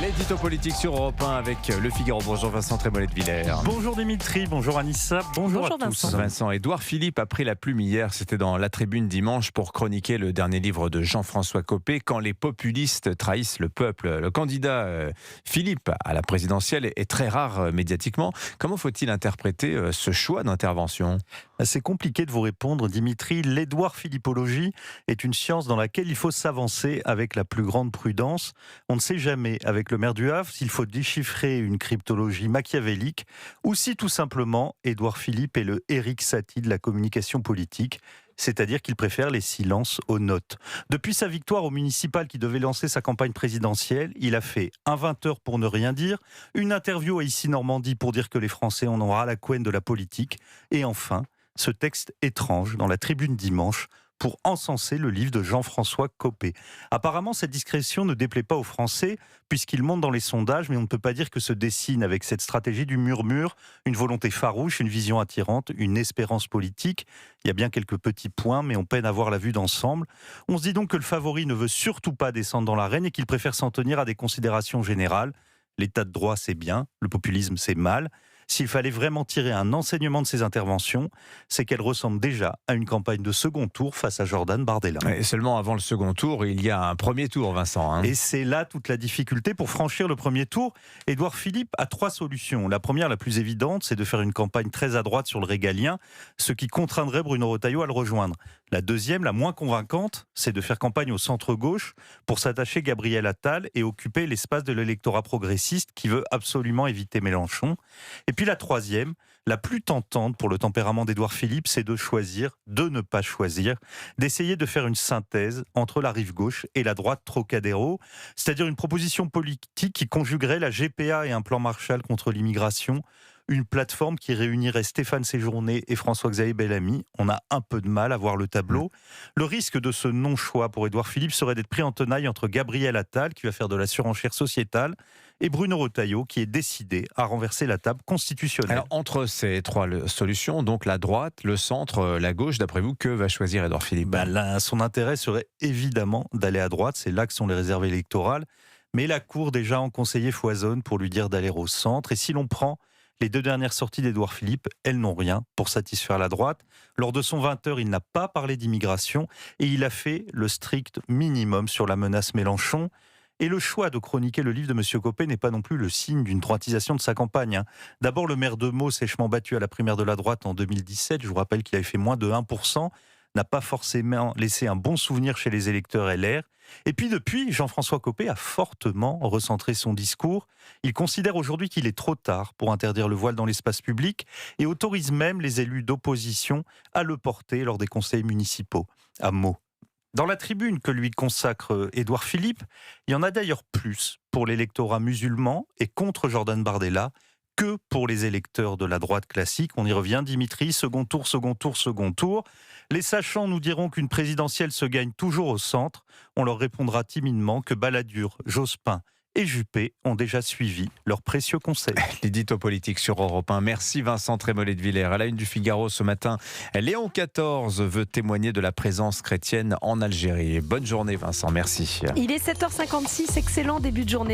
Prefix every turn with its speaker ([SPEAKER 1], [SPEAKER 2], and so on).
[SPEAKER 1] L'édito politique sur Europe 1 avec Le Figaro. Bonjour Vincent Trémollet de Villers.
[SPEAKER 2] Bonjour Dimitri, bonjour Anissa, bonjour à tous.
[SPEAKER 1] Vincent, Édouard Philippe a pris la plume hier, c'était dans La Tribune dimanche pour chroniquer le dernier livre de Jean-François Copé, Quand les populistes trahissent le peuple. Le candidat Philippe à la présidentielle est très rare médiatiquement. Comment faut-il interpréter ce choix d'intervention ?
[SPEAKER 2] C'est compliqué de vous répondre Dimitri. L'Édouard Philippologie est une science dans laquelle il faut s'avancer avec la plus grande prudence. On ne sait jamais avec le maire du Havre s'il faut déchiffrer une cryptologie machiavélique ou si tout simplement Édouard Philippe est le Éric Satie de la communication politique. C'est-à-dire qu'il préfère les silences aux notes. Depuis sa victoire au municipal qui devait lancer sa campagne présidentielle, il a fait un 20h pour ne rien dire, une interview à Ici Normandie pour dire que les Français en ont ras la couenne de la politique, et enfin, ce texte étrange dans La Tribune dimanche pour encenser le livre de Jean-François Copé. Apparemment, cette discrétion ne déplaît pas aux Français, puisqu'il monte dans les sondages, mais on ne peut pas dire que se dessine avec cette stratégie du murmure, une volonté farouche, une vision attirante, une espérance politique. Il y a bien quelques petits points, mais on peine à voir la vue d'ensemble. On se dit donc que le favori ne veut surtout pas descendre dans l'arène et qu'il préfère s'en tenir à des considérations générales. L'état de droit, c'est bien, le populisme, c'est mal. S'il fallait vraiment tirer un enseignement de ces interventions, c'est qu'elles ressemblent déjà à une campagne de second tour face à Jordan Bardella.
[SPEAKER 1] Et seulement avant le second tour, il y a un premier tour, Vincent.
[SPEAKER 2] Et c'est là toute la difficulté. Pour franchir le premier tour, Édouard Philippe a 3 solutions. La première, la plus évidente, c'est de faire une campagne très à droite sur le régalien, ce qui contraindrait Bruno Retailleau à le rejoindre. La deuxième, la moins convaincante, c'est de faire campagne au centre-gauche pour s'attacher Gabriel Attal et occuper l'espace de l'électorat progressiste qui veut absolument éviter Mélenchon. Et puis la troisième, la plus tentante pour le tempérament d'Édouard Philippe, c'est de choisir, de ne pas choisir, d'essayer de faire une synthèse entre la rive gauche et la droite Trocadéro, c'est-à-dire une proposition politique qui conjuguerait la GPA et un plan Marshall contre l'immigration, une plateforme qui réunirait Stéphane Séjourné et François-Xavier Bellamy. On a un peu de mal à voir le tableau. Le risque de ce non-choix pour Édouard Philippe serait d'être pris en tenaille entre Gabriel Attal, qui va faire de la surenchère sociétale, et Bruno Retailleau, qui est décidé à renverser la table constitutionnelle.
[SPEAKER 1] Alors, entre ces 3 solutions, donc la droite, le centre, la gauche, d'après vous, que va choisir Édouard Philippe ?
[SPEAKER 2] Là, son intérêt serait évidemment d'aller à droite, c'est là que sont les réserves électorales, mais la Cour déjà en conseiller foisonne pour lui dire d'aller au centre, et si l'on prend les 2 dernières sorties d'Édouard Philippe, elles n'ont rien pour satisfaire la droite. Lors de son 20h, il n'a pas parlé d'immigration et il a fait le strict minimum sur la menace Mélenchon. Et le choix de chroniquer le livre de M. Copé n'est pas non plus le signe d'une droitisation de sa campagne. D'abord, le maire de Meaux, sèchement battu à la primaire de la droite en 2017, je vous rappelle qu'il avait fait moins de 1%, n'a pas forcément laissé un bon souvenir chez les électeurs LR. Et puis depuis, Jean-François Copé a fortement recentré son discours. Il considère aujourd'hui qu'il est trop tard pour interdire le voile dans l'espace public et autorise même les élus d'opposition à le porter lors des conseils municipaux à Meaux. Dans la tribune que lui consacre Édouard Philippe, il y en a d'ailleurs plus pour l'électorat musulman et contre Jordan Bardella que pour les électeurs de la droite classique. On y revient, Dimitri, second tour, second tour, second tour. Les sachants nous diront qu'une présidentielle se gagne toujours au centre. On leur répondra timidement que Balladur, Jospin et Juppé ont déjà suivi leurs précieux conseils.
[SPEAKER 1] L'édito politique sur Europe 1. Merci Vincent Trémollet de Villers. À la une du Figaro ce matin, Léon XIV veut témoigner de la présence chrétienne en Algérie. Bonne journée Vincent, merci.
[SPEAKER 3] Il est 7h56, excellent début de journée.